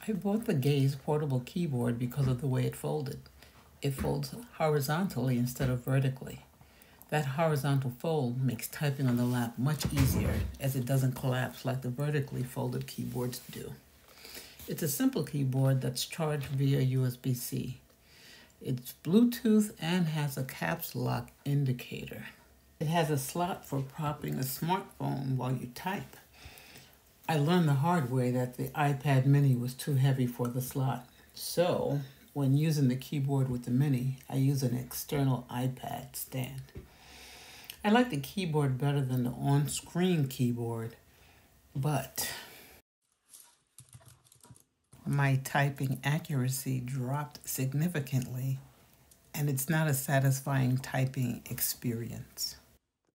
I bought the Geyes portable keyboard because of the way it folded. It folds horizontally instead of vertically. That horizontal fold makes typing on the lap much easier as it doesn't collapse like the vertically folded keyboards do. It's a simple keyboard that's charged via USB-C. It's Bluetooth and has a caps lock indicator. It has a slot for propping a smartphone while you type. I learned the hard way that the iPad mini was too heavy for the slot. So, when using the keyboard with the mini, I use an external iPad stand. I like the keyboard better than the on-screen keyboard, but my typing accuracy dropped significantly, and it's not a satisfying typing experience.